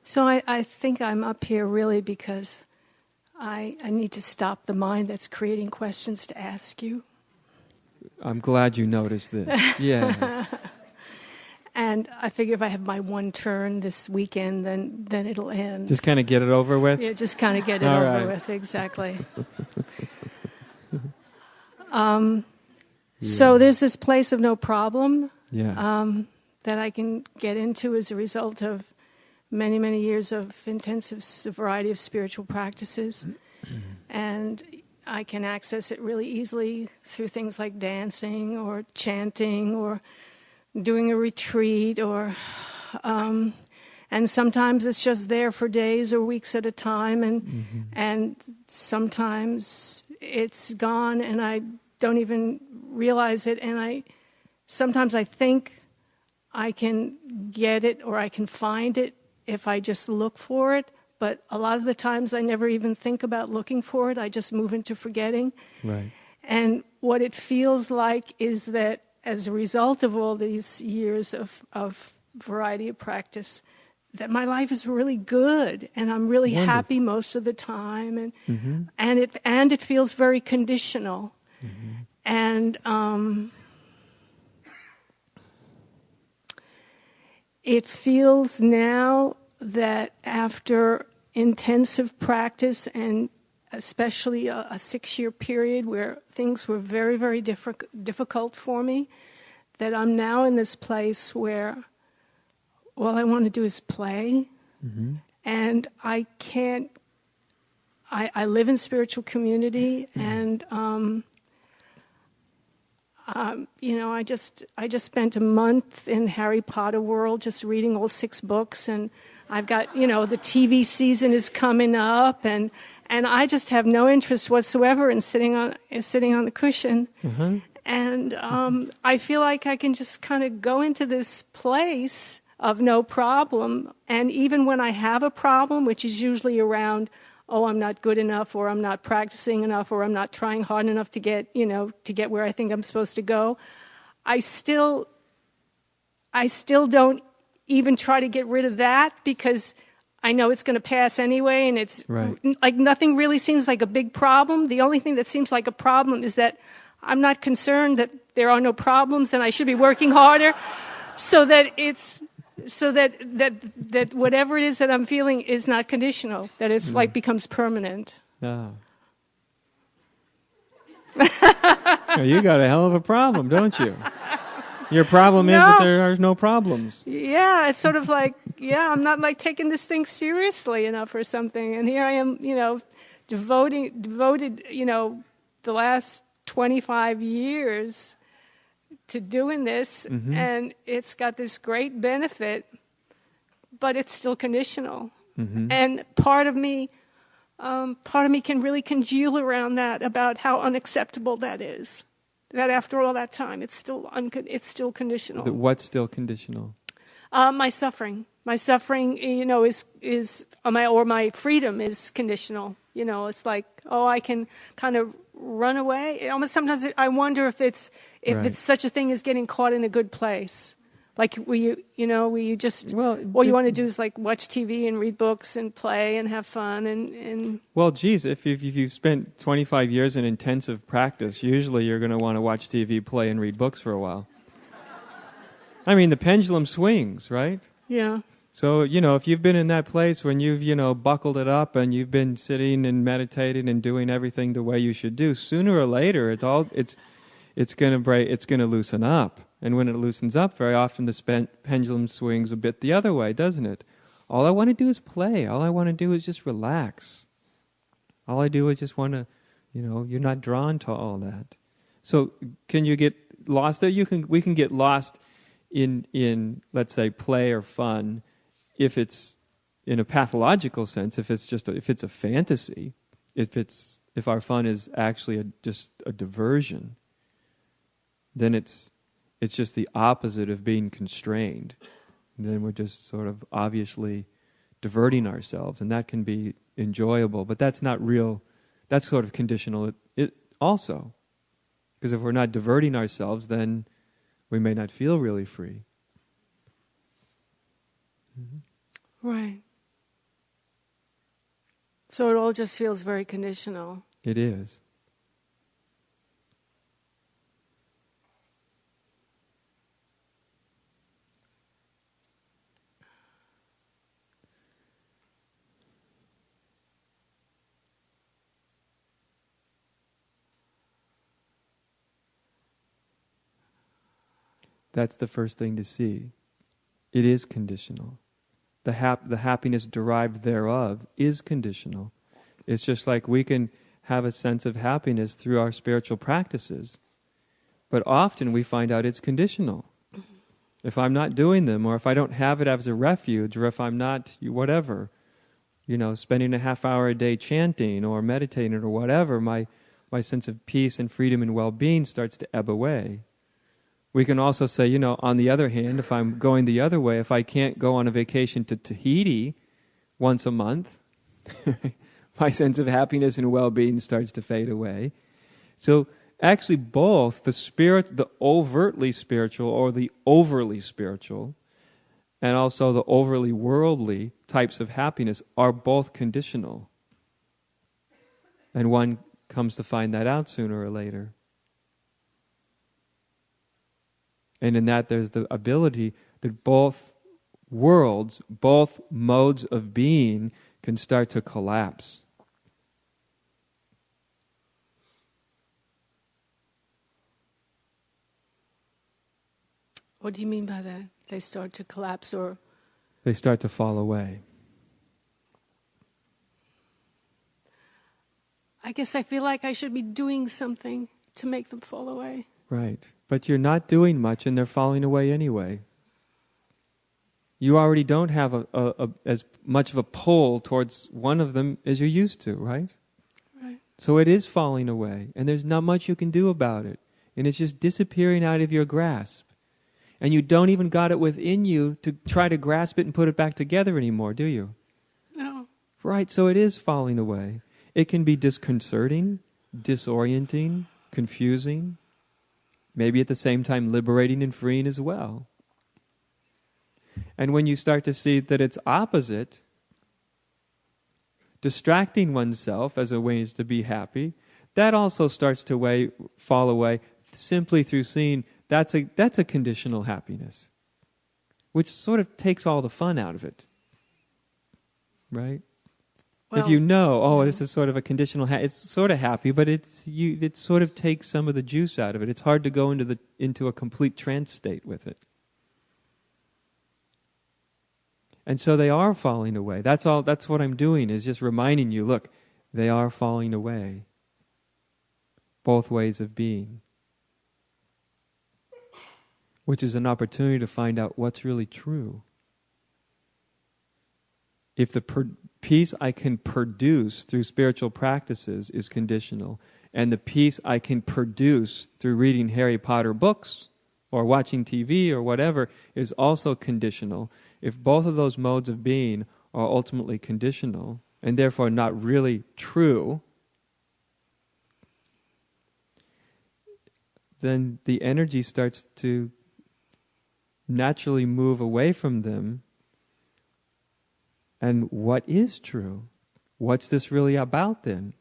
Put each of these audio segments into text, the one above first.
So I think I'm up here really because I need to stop the mind that's creating questions to ask you. I'm glad you noticed this. Yes. And I figure if I have my one turn this weekend, then it'll end. Just kind of get it over with? Yeah, just kind of get it All over right. with, exactly. So there's this place of no problem that I can get into as a result of many, many years of intensive variety of spiritual practices. And I can access it really easily through things like dancing or chanting or doing a retreat or... and sometimes it's just there for days or weeks at a time, and sometimes it's gone and I don't even realize it, and sometimes I think I can get it or I can find it if I just look for it, but a lot of the times I never even think about looking for it. I just move into forgetting. Right. And what it feels like is that as a result of all these years of variety of practice, that my life is really good and I'm really happy most of the time, and it feels very conditional. And it feels now that after intensive practice, and especially a 6-year period where things were very, very difficult for me, that I'm now in this place where all I want to do is play, and I can't. I live in spiritual community, and I just spent a month in Harry Potter world, just reading all 6 books, and I've got the TV season is coming up, and I just have no interest whatsoever in sitting on the cushion, and I feel like I can just kind of go into this place of no problem. And even when I have a problem, which is usually around, oh, I'm not good enough, or I'm not practicing enough, or I'm not trying hard enough to get where I think I'm supposed to go, I still don't even try to get rid of that, because I know it's going to pass anyway, and it's like nothing really seems like a big problem. The only thing that seems like a problem is that I'm not concerned that there are no problems, and I should be working harder, so that whatever it is that I'm feeling is not conditional, that it's like becomes permanent. Well, you got a hell of a problem, don't you? Your problem is that there are no problems. Yeah, it's sort of like, I'm not like taking this thing seriously enough or something. And here I am, devoted, the last 25 years to doing this, and it's got this great benefit, but it's still conditional. And part of me can really congeal around that, about how unacceptable that is. That after all that time, it's still conditional. What's still conditional? My suffering, is my freedom is conditional. It's like, I can kind of run away. Almost sometimes I wonder if it's such a thing as getting caught in a good place. Like where you just all you want to do is like watch TV and read books and play and have fun and. Well, geez, if you've spent 25 years in intensive practice, usually you're going to want to watch TV, play, and read books for a while. I mean, the pendulum swings, right? Yeah. So if you've been in that place when you've buckled it up and you've been sitting and meditating and doing everything the way you should do, sooner or later it's going to break. It's going to loosen up. And when it loosens up, very often the pendulum swings a bit the other way, doesn't it? All I want to do is play. All I want to do is just relax. All I do is just want to, you're not drawn to all that. So can you get lost there? We can get lost in let's say play or fun, if it's in a pathological sense, if it's a fantasy, if our fun is actually just a diversion, then it's just the opposite of being constrained. And then we're just sort of obviously diverting ourselves, and that can be enjoyable, but that's not real. That's sort of conditional it also. Because if we're not diverting ourselves, then we may not feel really free. Right. So it all just feels very conditional. It is. That's the first thing to see. It is conditional. The happiness derived thereof is conditional. It's just like we can have a sense of happiness through our spiritual practices, but often we find out it's conditional. If I'm not doing them, or if I don't have it as a refuge, or if I'm not, whatever, spending a half hour a day chanting or meditating or whatever, my sense of peace and freedom and well-being starts to ebb away. We can also say, on the other hand, if I'm going the other way, if I can't go on a vacation to Tahiti once a month, my sense of happiness and well-being starts to fade away. So actually both the overtly spiritual or the overly spiritual, and also the overly worldly types of happiness are both conditional. And one comes to find that out sooner or later. And in that there's the ability that both worlds, both modes of being can start to collapse. What do you mean by that? They start to collapse, or? They start to fall away. I guess I feel like I should be doing something to make them fall away. Right. But you're not doing much and they're falling away anyway. You already don't have as much of a pull towards one of them as you used to, right? Right. So it is falling away and there's not much you can do about it. And it's just disappearing out of your grasp. And you don't even got it within you to try to grasp it and put it back together anymore, do you? No. Right, so it is falling away. It can be disconcerting, disorienting, confusing, maybe at the same time liberating and freeing as well. And when you start to see that it's opposite, distracting oneself as a way to be happy, that also starts to fall away simply through seeing that's a conditional happiness, which sort of takes all the fun out of it, right? Well, if this is sort of a conditional, it's sort of happy, but it sort of takes some of the juice out of it. It's hard to go into a complete trance state with it. And so they are falling away. That's what I'm doing, is just reminding you, look, they are falling away. Both ways of being. Which is an opportunity to find out what's really true. If the peace I can produce through spiritual practices is conditional, and the peace I can produce through reading Harry Potter books or watching TV or whatever is also conditional, if both of those modes of being are ultimately conditional and therefore not really true, then the energy starts to naturally move away from them. And what is true? What's this really about then?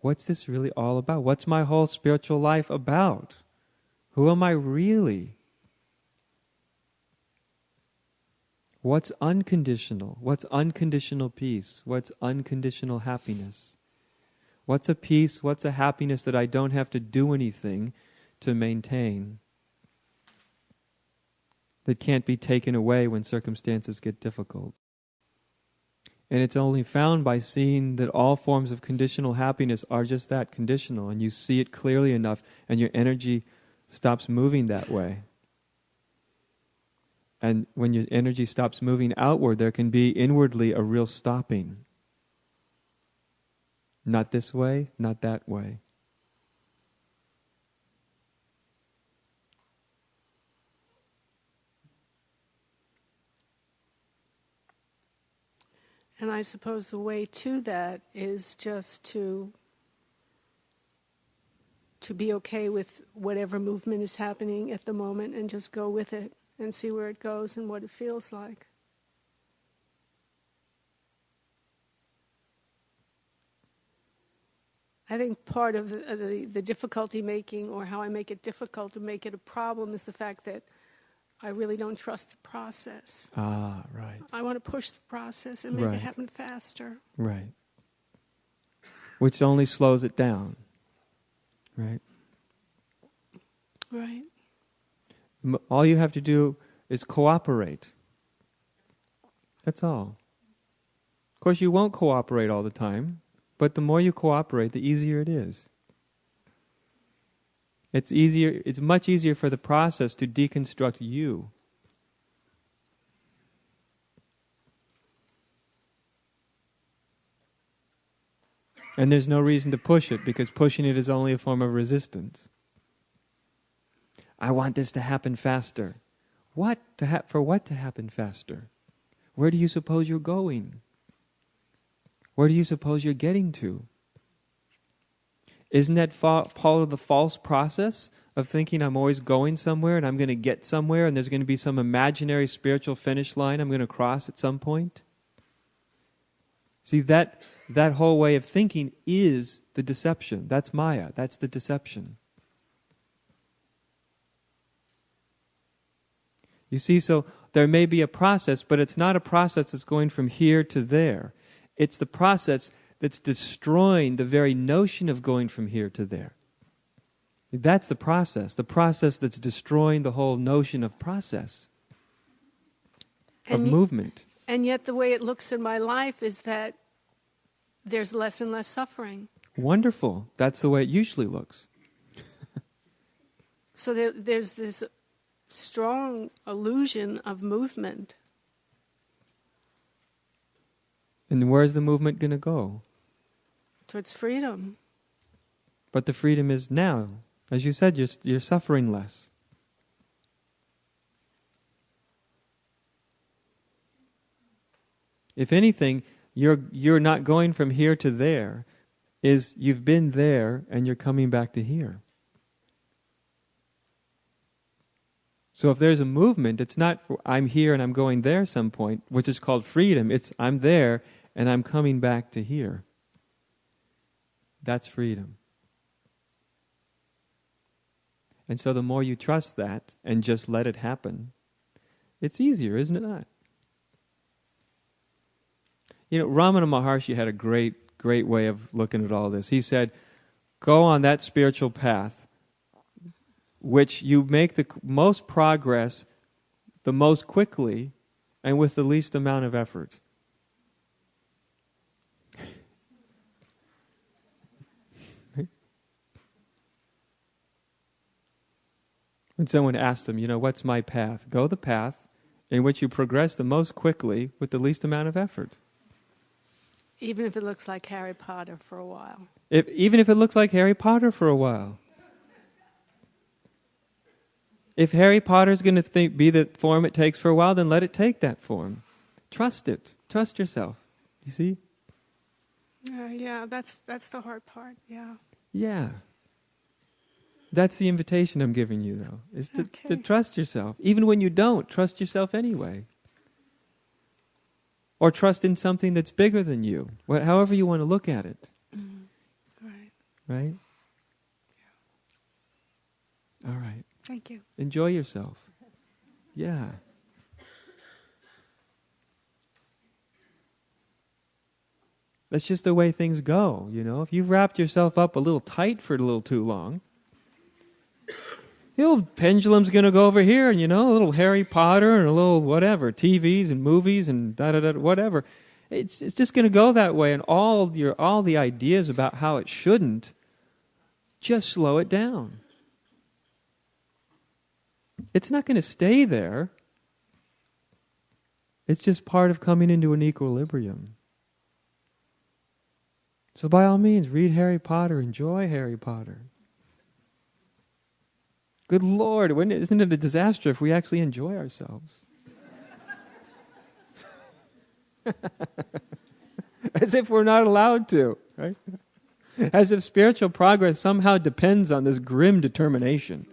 What's this really all about? What's my whole spiritual life about? Who am I really? What's unconditional? What's unconditional peace? What's unconditional happiness? What's a peace? What's a happiness that I don't have to do anything to maintain? That can't be taken away when circumstances get difficult. And it's only found by seeing that all forms of conditional happiness are just that, conditional, and you see it clearly enough and your energy stops moving that way. And when your energy stops moving outward, there can be inwardly a real stopping. Not this way, not that way. And I suppose the way to that is just to be okay with whatever movement is happening at the moment and just go with it and see where it goes and what it feels like. I think part of the difficulty making, or how I make it difficult to make it a problem, is the fact that I really don't trust the process. Ah, right. I want to push the process and make it happen faster. Right. Which only slows it down. Right? Right. All you have to do is cooperate. That's all. Of course, you won't cooperate all the time, but the more you cooperate, the easier it is. It's much easier for the process to deconstruct you. And there's no reason to push it, because pushing it is only a form of resistance. I want this to happen faster. For what to happen faster? Where do you suppose you're going? Where do you suppose you're getting to? Isn't that part of the false process of thinking I'm always going somewhere and I'm going to get somewhere and there's going to be some imaginary spiritual finish line I'm going to cross at some point? See, that whole way of thinking is the deception. That's Maya. That's the deception. You see, so there may be a process, but it's not a process that's going from here to there. It's the process that's destroying the very notion of going from here to there. That's the process that's destroying the whole notion of process, of movement. And yet the way it looks in my life is that there's less and less suffering. Wonderful. That's the way it usually looks. So there's this strong illusion of movement. And where's the movement going to go? Towards freedom. But the freedom is now. As you said, you're suffering less. If anything, you're not going from here to there. You've been there and you're coming back to here. So if there's a movement, it's not I'm here and I'm going there some point, which is called freedom. It's I'm there and I'm coming back to here. That's freedom. And so the more you trust that and just let it happen, it's easier, isn't it not? You know, Ramana Maharshi had a great way of looking at all this. He said, go on that spiritual path which you make the most progress the most quickly and with the least amount of effort. When someone asks them, what's my path? Go the path in which you progress the most quickly with the least amount of effort. Even if it looks like Harry Potter for a while. Even if it looks like Harry Potter for a while. If Harry Potter's going to be the form it takes for a while, then let it take that form. Trust it. Trust yourself. You see? Yeah, that's the hard part, yeah. Yeah. That's the invitation I'm giving you, though, is to trust yourself. Even when you don't, trust yourself anyway. Or trust in something that's bigger than you, however you want to look at it. Right. Right? Yeah. All right. Thank you. Enjoy yourself. Yeah. That's just the way things go, If you've wrapped yourself up a little tight for a little too long, the old pendulum's going to go over here and, a little Harry Potter and a little whatever, TVs and movies and da-da-da, whatever. It's just going to go that way, and all the ideas about how it shouldn't, just slow it down. It's not going to stay there. It's just part of coming into an equilibrium. So by all means, read Harry Potter, enjoy Harry Potter. Good Lord, isn't it a disaster if we actually enjoy ourselves? As if we're not allowed to, right? As if spiritual progress somehow depends on this grim determination.